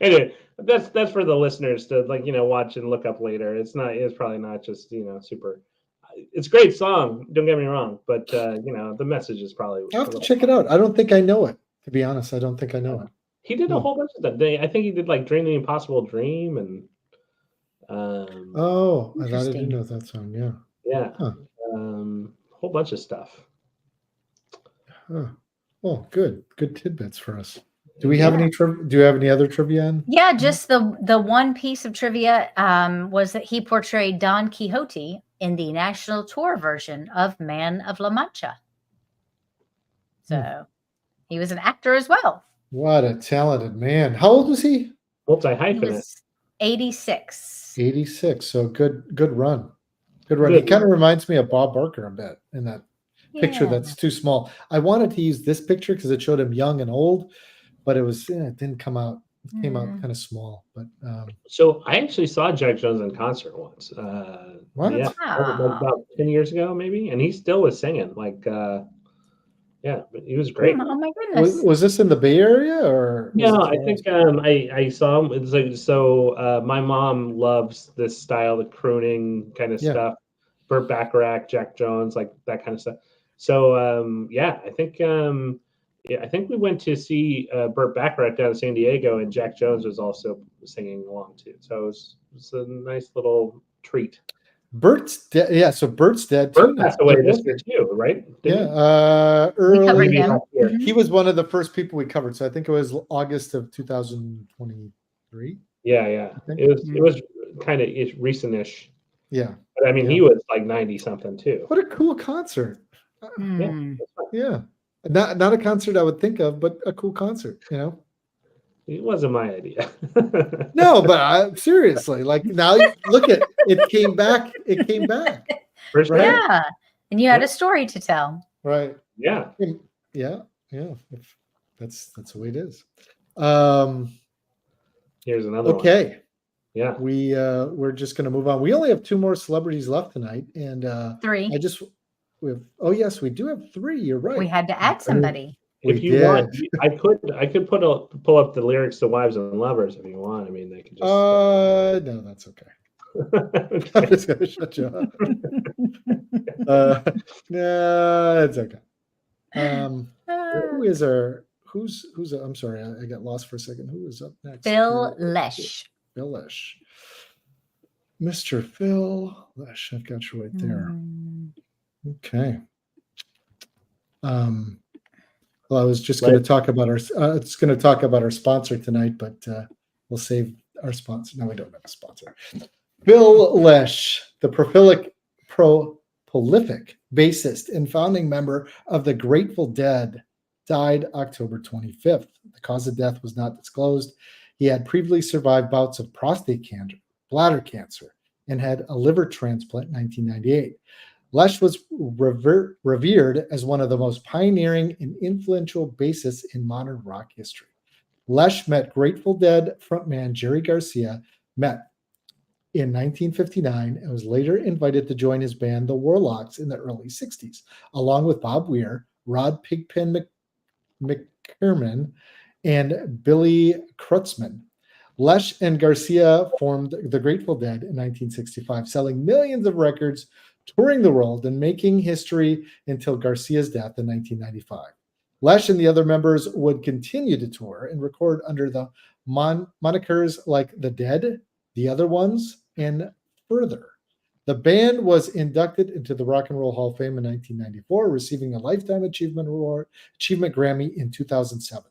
Anyway, that's for the listeners to like, watch and look up later. It's probably not just, super. It's a great song. Don't get me wrong, but the message is probably. I'll have to check it out. I don't think I know it. To be honest, I don't think I know it. He did a whole bunch of stuff. I think he did like Dream the Impossible Dream and. I thought I didn't know that song. Yeah. Yeah. Huh. Whole bunch of stuff. Huh. Oh, good tidbits for us. Do we have any? Do you have any other trivia? Yeah, just the one piece of trivia was that he portrayed Don Quixote in the national tour version of Man of La Mancha. So he was an actor as well. What a talented man! How old was he? Multi-hyphenate. He was 86. 86. So good run. Good run. He kind of reminds me of Bob Barker a bit in that picture that's too small. I wanted to use this picture because it showed him young and old, but it didn't come out. It came out kind of small. But so I actually saw Jack Jones in concert once. What? Yeah, about 10 years ago, maybe, and he still was singing. Like, he was great. Oh my goodness! Was this in the Bay Area or? No, I think I saw him. It's like my mom loves this style, the crooning kind of stuff. Burt Bacharach, Jack Jones, like that kind of stuff. So I think we went to see Burt Bacharach down in San Diego, and Jack Jones was also singing along too. So it was a nice little treat. Burt's dead. Yeah, so Burt's dead too. Burt passed away this year too, right? Early. Mm-hmm. He was one of the first people we covered. So I think it was August of 2023. Yeah. It was kind of recent-ish. Yeah. But I mean, he was like 90 something too. What a cool concert. Yeah. Not a concert I would think of, but a cool concert, It wasn't my idea. No, but seriously, like now look at it came back. It came back. Right? Yeah. And you had a story to tell. Right. Yeah. Yeah. That's the way it is. Here's another one. Okay. Yeah. We're just gonna move on. We only have two more celebrities left tonight. And 3. Yes, we do have 3. You're right. We had to add somebody. If you want, I could pull up the lyrics to Wives and Lovers if you want. I mean, they could just. No, that's okay. I'm just gonna shut you up. No, it's okay. I'm sorry, I got lost for a second. Who is up next? Phil Lesh. Phil Lesh. Mr. Phil Lesh. I've got you right there. Okay. Well, I was just going to talk about our sponsor tonight, but we'll save our sponsor. No, we don't have a sponsor. Phil Lesh, the prolific bassist and founding member of the Grateful Dead, died October 25th. The cause of death was not disclosed. He had previously survived bouts of prostate cancer, bladder cancer, and had a liver transplant in 1998. Lesh was revered as one of the most pioneering and influential bassists in modern rock history. Lesh met Grateful Dead frontman Jerry Garcia in 1959 and was later invited to join his band, the Warlocks, in the early 60s, along with Bob Weir, Rod Pigpen McKerman, and Billy Kreutzmann. Lesh and Garcia formed the Grateful Dead in 1965, selling millions of records, touring the world, and making history until Garcia's death in 1995. Lesh and the other members would continue to tour and record under the monikers like The Dead, The Other Ones, and Further. The band was inducted into the Rock and Roll Hall of Fame in 1994, receiving a Lifetime Achievement Grammy in 2007,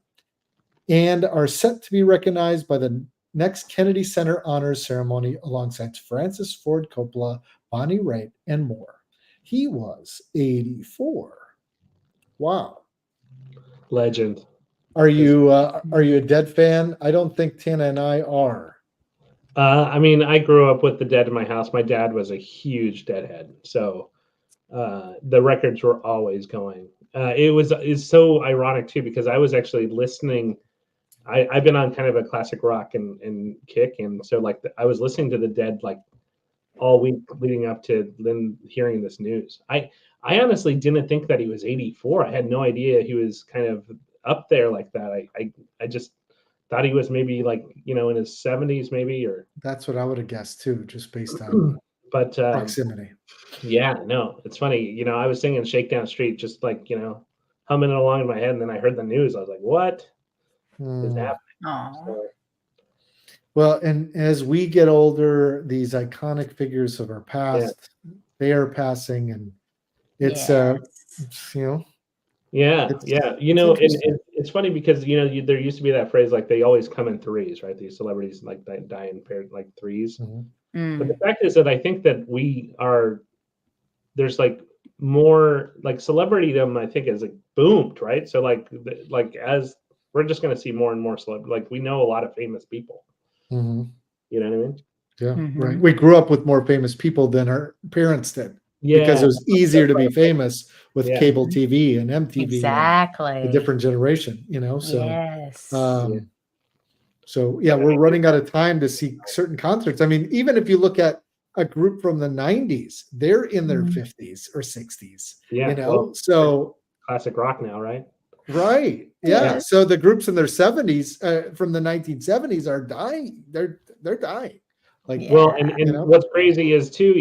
and are set to be recognized by the next Kennedy Center Honors Ceremony alongside Francis Ford Coppola, Bonnie Raitt, and more. He was 84. Wow. Legend. Are you a Dead fan? I don't think Tana and I are. I mean, I grew up with the Dead in my house. My dad was a huge Deadhead, so the records were always going. It's so ironic too because I was actually listening. I've been on kind of a classic rock and kick, and so like I was listening to the Dead like all week leading up to then hearing this news. I honestly didn't think that he was 84. I had no idea he was kind of up there like that. I just thought he was maybe like in his 70s maybe or. That's what I would have guessed too, just based on But proximity. yeah, no, it's funny. I was singing Shakedown Street, just like humming it along in my head, and then I heard the news. I was like, "What is happening?" So, well, and as we get older, these iconic figures of our past, they are passing, and it's Yes. Yeah. It's funny because there used to be that phrase like they always come in threes, right? These celebrities like die in pairs, like threes. But the fact is that I think that there's like more like celebritydom. I think is like boomed, right? So like as we're just going to see more and more like we know a lot of famous people. Mm-hmm. You know what I mean? Yeah, right. We grew up with more famous people than our parents did. Yeah, because it was easier to be famous with cable TV and MTV. Exactly. And a different generation, So, yes. So yeah, we're running out of time to see certain concerts. I mean, even if you look at a group from the 90s, they're in their 50s or 60s. Yeah, so classic rock now, right? Right. Yeah. So the groups in their 70s from the 1970s are dying. They're dying. Like, well, and what's crazy is too,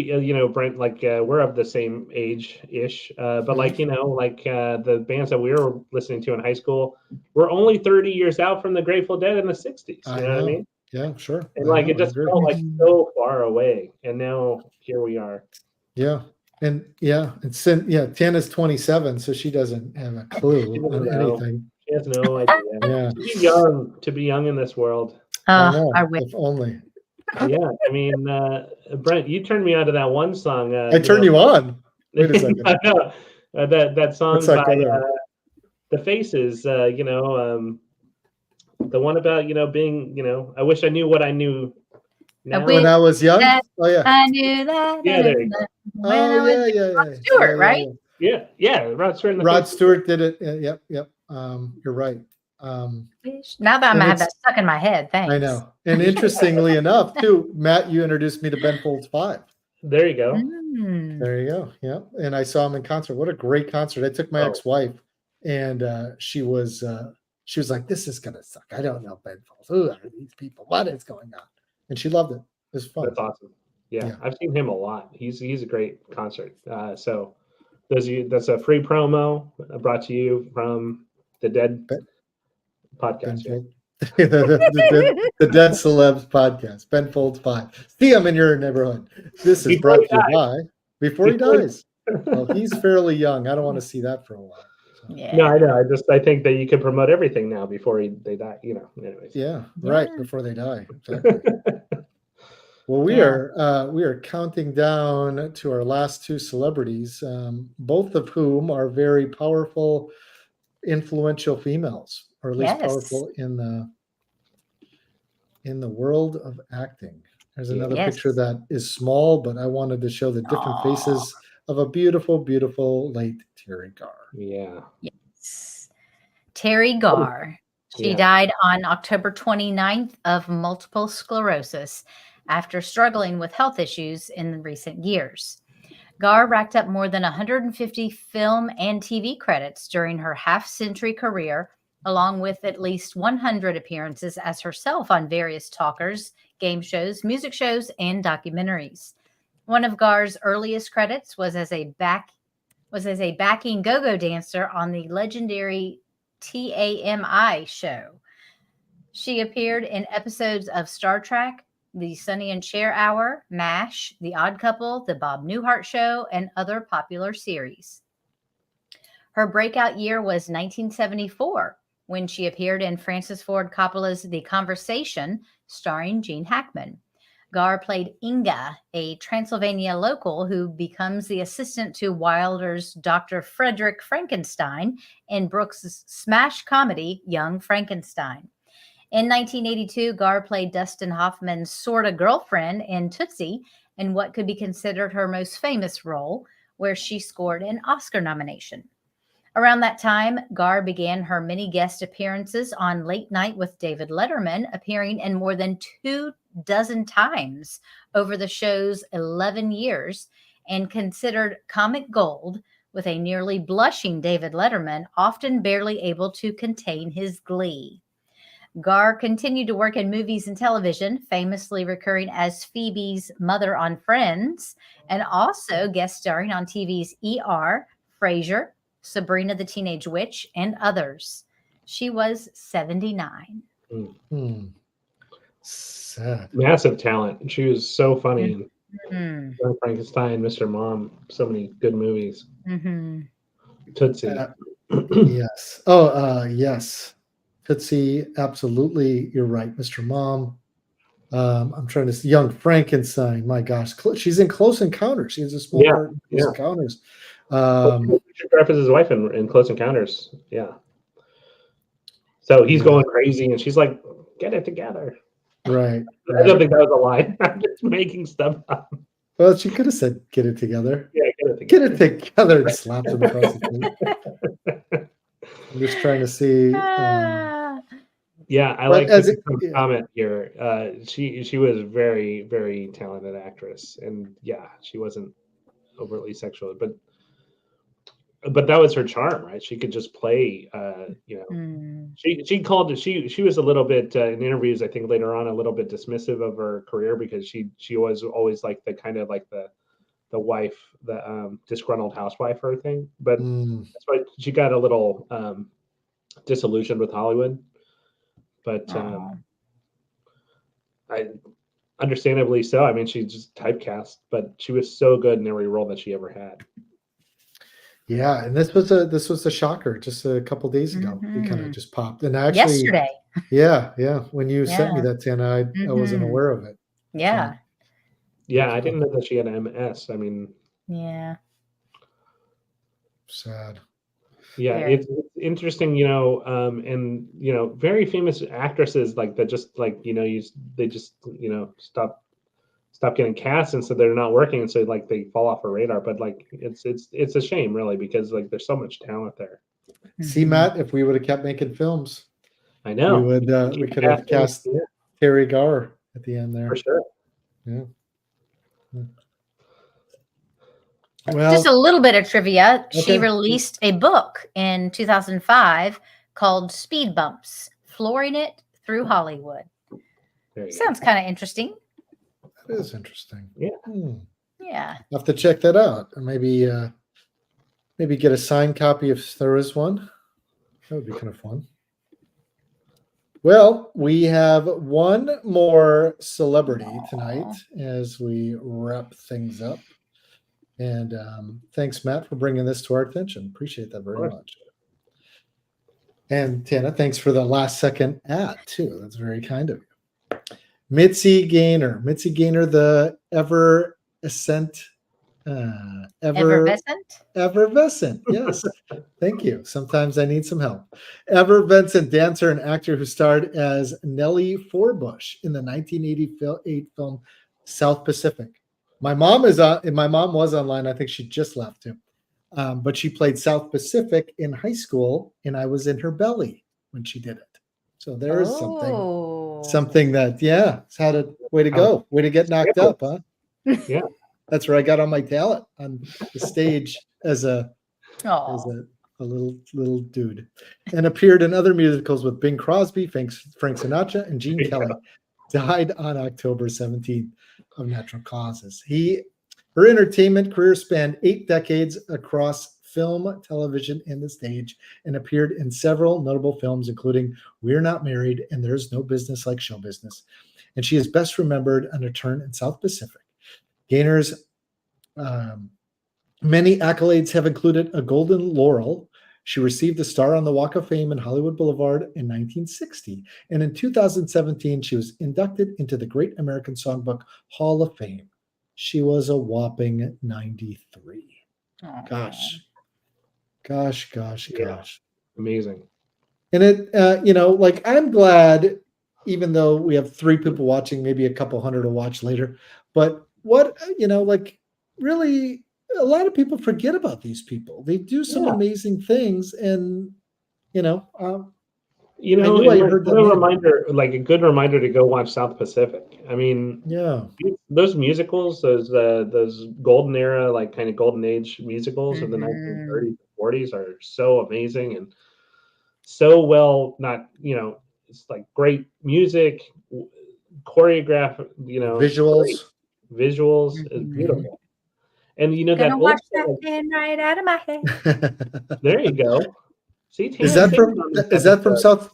Brent, like we're of the same age-ish, but like the bands that we were listening to in high school were only 30 years out from the Grateful Dead in the 60s. You know what I mean? Yeah, sure. And it just felt like so far away, and now here we are. Yeah, and Tana's 27, so she doesn't have a clue on anything. She has no idea. Yeah, to be young in this world. I wish. If only. Yeah, I mean, Brent, you turned me on to that one song. I turned you on. Wait a second. I know. That song by the Faces. The one about being. I wish I knew what I knew. Now. When I was young. Oh yeah. I knew that. Yeah, there you go. Rod Stewart, right? Yeah, Rod Stewart. Rod Stewart did it. Yep. You're right. Now that I'm gonna have that stuck in my head, thanks. I know. And interestingly enough, too, Matt, you introduced me to Ben Folds 5. There you go. There you go. Yeah. And I saw him in concert. What a great concert. I took my ex-wife, and she was like, "This is gonna suck. I don't know Ben Folds. Who are these people? What is going on?" And she loved it. It was fun. That's awesome. Yeah. I've seen him a lot. He's a great concert. So that's a free promo brought to you from the Dead podcast. The Dead Celebs podcast. Ben Folds 5. See him in your neighborhood. This is brought to you by before he dies. Well, he's fairly young. I don't want to see that for a while. So. Yeah. No, I know. I think that you can promote everything now before they die. Anyways. Yeah, right before they die. Exactly. Well, we are counting down to our last two celebrities, both of whom are very powerful, influential females, or at least powerful in the world of acting. There's another picture that is small, but I wanted to show the different faces of a beautiful, beautiful late Terry Garr. Yeah. Yes. Terry Garr. She died on October 29th of multiple sclerosis after struggling with health issues in recent years. Garr racked up more than 150 film and TV credits during her half-century career, along with at least 100 appearances as herself on various talkers, game shows, music shows, and documentaries. One of Garr's earliest credits was as a backing go-go dancer on the legendary TAMI show. She appeared in episodes of Star Trek, The Sonny and Cher Hour, MASH, The Odd Couple, The Bob Newhart Show, and other popular series. Her breakout year was 1974, when she appeared in Francis Ford Coppola's The Conversation, starring Gene Hackman. Garr played Inga, a Transylvania local who becomes the assistant to Wilder's Dr. Frederick Frankenstein in Brooks' smash comedy, Young Frankenstein. In 1982, Gar played Dustin Hoffman's sorta girlfriend in Tootsie, in what could be considered her most famous role, where she scored an Oscar nomination. Around that time, Gar began her many guest appearances on Late Night with David Letterman, appearing in more than 24 times over the show's 11 years, and considered comic gold, with a nearly blushing David Letterman often barely able to contain his glee. Gar continued to work in movies and television, famously recurring as Phoebe's mother on Friends, and also guest starring on TV's ER, Frasier, Sabrina the Teenage Witch, and others. She was 79. Sad. Massive talent. She was so funny in Mm-hmm. Young Frankenstein, Mr. Mom, so many good movies. Mm-hmm. Tootsie. Yes. Oh, yes. Tootsie, absolutely. You're right, Mr. Mom. I'm trying to see Young Frankenstein. My gosh, she's in Close Encounters. She has a small part in Close Encounters. Richard Dreyfuss' wife in Close Encounters. Yeah. So he's going crazy, and she's like, "Get it together." Right. I don't think that was a line. I'm just making stuff up. Well, she could have said, "Get it together." Yeah, get it Get together. it together and slapped him across the face. I'm just trying to see. Yeah, I But like as the it- comment here. She was a very, very talented actress, and yeah, she wasn't overtly sexual, but that was her charm, right? She could just play. She was a little bit in interviews, I think later on, a little bit dismissive of her career, because she was always like the kind of like the wife, the disgruntled housewife or thing. But that's why she got a little disillusioned with Hollywood. But I understandably so. I mean, she's just typecast, but she was so good in every role that she ever had. Yeah, and this was a shocker just a couple days ago. It kind of just popped, and actually yesterday. Yeah. When you sent me that, Tana, I wasn't aware of it. Yeah. So, Yeah, I didn't know that she had MS. I mean, yeah. Sad. Yeah, it's interesting, and very famous actresses like that just like they just stop getting cast, and so they're not working, and so like they fall off our radar. But like it's a shame, really, because like there's so much talent there. See, Matt, if we would have kept making films, I know we could have cast Terry Garr at the end there for sure. Yeah. Well, just a little bit of trivia. Okay. She released a book in 2005 called Speed Bumps: Flooring It Through Hollywood. Sounds kind of interesting. That is interesting. Yeah. Yeah. I'll have to check that out. Or maybe get a signed copy if there is one. That would be kind of fun. Well, we have one more celebrity tonight as we wrap things up. And thanks, Matt, for bringing this to our attention. Appreciate that very much. And Tana, thanks for the last second ad, too. That's very kind of you. Mitzi Gaynor, the effervescent. Yes. Thank you. Sometimes I need some help. Effervescent dancer and actor who starred as Nellie Forbush in the 1988 film South Pacific. My mom was online. I think she just left too. But she played South Pacific in high school, and I was in her belly when she did it. So there is something that, it's had a way to go. Way to get knocked up, huh? Yeah. That's where I got on my talent on the stage as a little dude, and appeared in other musicals with Bing Crosby, Frank Sinatra, and Gene Kelly. Died on October 17th of natural causes. Her entertainment career spanned 8 decades across film, television, and the stage, and appeared in several notable films, including We're Not Married and There's No Business Like Show Business. And she is best remembered on her turn in South Pacific. Gaynor's many accolades have included a Golden Laurel. She received a star on the Walk of Fame in Hollywood Boulevard in 1960. And in 2017, she was inducted into the Great American Songbook Hall of Fame. She was a whopping 93. Gosh. Amazing. And it, I'm glad even though we have 3 people watching, maybe a couple hundred will watch later. But what, like really a lot of people forget about these people. They do some amazing things. And, You know, I knew I and heard what that a name. reminder, like a good reminder to go watch South Pacific. I mean, Yeah. those musicals, those golden era, like kind of golden age musicals of the Mhm. 1930s and 40s are so amazing and so well, not, it's like great music, choreograph, Visuals. visuals, is Mhm. beautiful. And that Gonna old wash that song, pen right out of my head. there you go. See, Is Tana's that singing from on this is that from episode. South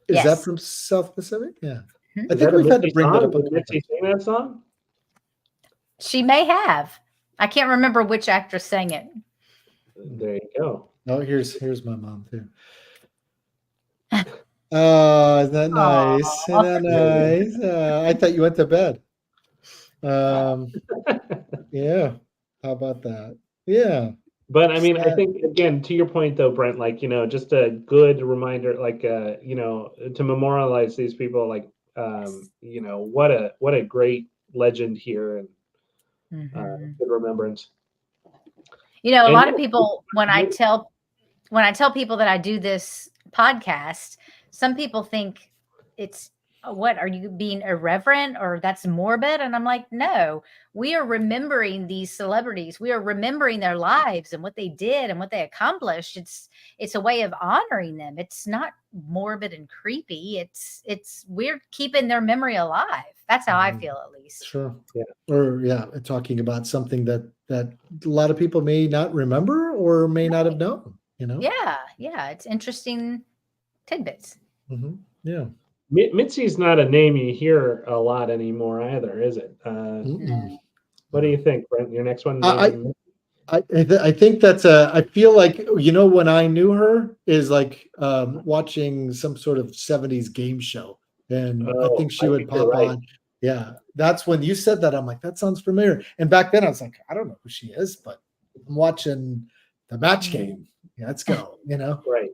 is that Yes. from South Pacific? Yeah. Mhm. I Is think that a we've had to Mitzi bring that song? up. Did Mitzi sing that song? She may have. I can't remember which actress sang it. There you go. Oh, here's my mom too. Oh, isn't that nice? Isn't that nice? I thought you went to bed. Yeah. How about that? Yeah. But I mean, I think again, to your point though, Brent, like, just a good reminder, like, to memorialize these people, like, what a great legend here and Mhm. good remembrance. A And lot of people, when I tell people that I do this podcast, some people think it's, what, are you being irreverent or that's morbid? And I'm like, no, we are remembering these celebrities. We are remembering their lives and what they did and what they accomplished. It's a way of honoring them. It's not morbid and creepy. It's we're keeping their memory alive. That's how I feel, at least. Sure. Yeah. Or talking about something that a lot of people may not remember or may not have known, Yeah. It's interesting tidbits. Mm-hmm. Yeah. Mitzi's not a name you hear a lot anymore either, is it? Mm-mm. What do you think, Brent? Your next one? I think that's I feel like, when I knew her is like watching some sort of 70s game show. And I think she would pop on. Yeah. That's when you said that. I'm like, that sounds familiar. And back then I was like, I don't know who she is, but I'm watching the match game. Yeah, let's go, Right.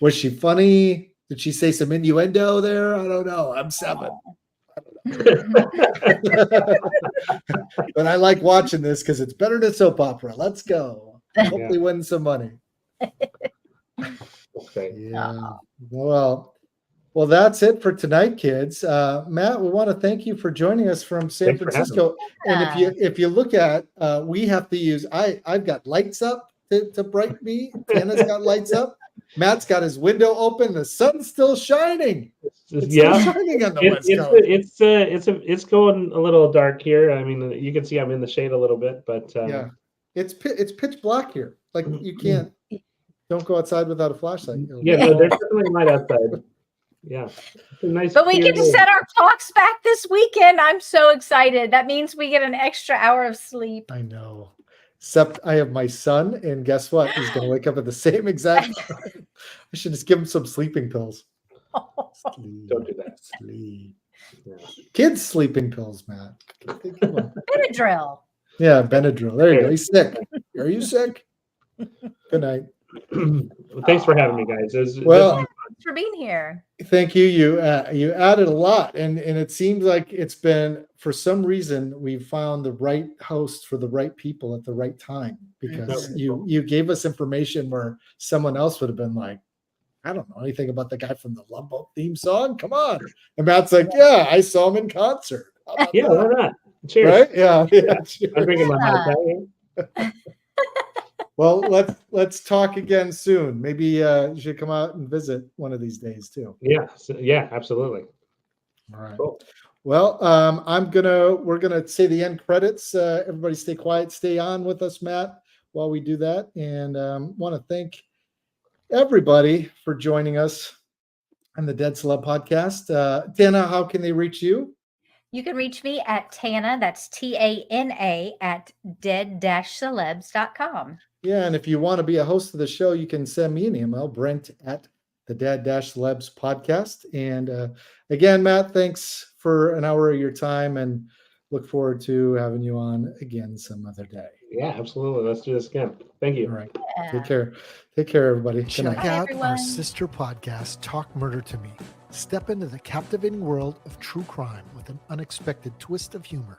Was she funny? Did she say some innuendo there? I don't know. I'm 7. But I like watching this because it's better than soap opera. Let's go. Hopefully win some money. Okay. Yeah. Well, that's it for tonight, kids. Matt, we want to thank you for joining us from San Francisco. And if you look at, we have to use. I've got lights up to brighten me. Tana's got lights up. Matt's got his window open. The sun's still shining. It's still shining on the West Coast. It's going a little dark here. I mean, you can see I'm in the shade a little bit, but yeah, it's pitch black here. Like you can't. Don't go outside without a flashlight. Yeah, no, there's definitely light outside. Yeah, it's a nice. But we get to set our clocks back this weekend. I'm so excited. That means we get an extra hour of sleep. I know. Except I have my son, and guess what? He's going to wake up at the same exact time. I should just give him some sleeping pills. Don't do that. Sleep. Yeah. Kids sleeping pills, Matt. Benadryl. Yeah, Benadryl. There you go. He's sick. Are you sick? Good night. Thanks for having me, guys. Thanks for being here. Thank you. You added a lot, and it seems like it's been, for some reason, we found the right host for the right people at the right time, because you gave us information where someone else would have been like, I don't know anything about the guy from the Love Boat theme song. Come on. And Matt's like, yeah, I saw him in concert. Yeah, why not? Cheers. Right? Yeah. Cheers. I'm drinking my hot toddy. Well, let's talk again soon. Maybe you should come out and visit one of these days too. Yeah, absolutely. All right. Cool. Well, we're gonna say the end credits. Everybody stay quiet, stay on with us, Matt, while we do that. And want to thank everybody for joining us on the Dead Celeb podcast. Tana, how can they reach you? You can reach me at Tana, that's TANA, at dead-celebs.com. Yeah, and if you want to be a host of the show, you can send me an email, Brent at the Dead-Celebs podcast. And again, Matt, thanks for an hour of your time. And look forward to having you on again some other day. Yeah, absolutely. Let's do this again. Thank you. All right. Yeah. Take care. Take care, everybody. Good Check night. out everyone. our sister podcast, Talk Murder to Me. Step into the captivating world of true crime with an unexpected twist of humor.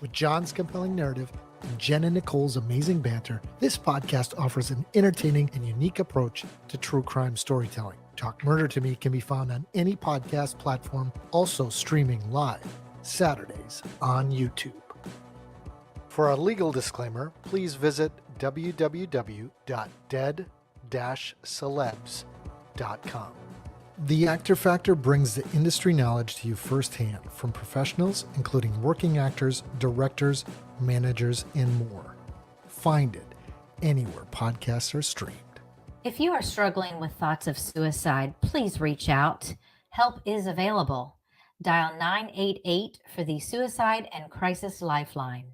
With John's compelling narrative and Jen and Nicole's amazing banter, this podcast offers an entertaining and unique approach to true crime storytelling. Talk Murder to Me can be found on any podcast platform, also streaming live Saturdays on YouTube. For a legal disclaimer, please visit www.dead-celebs.com. The Actor Factor brings the industry knowledge to you firsthand from professionals, including working actors, directors, managers, and more. Find it anywhere podcasts are streamed. If you are struggling with thoughts of suicide, please reach out. Help is available. Dial 988 for the Suicide and Crisis Lifeline.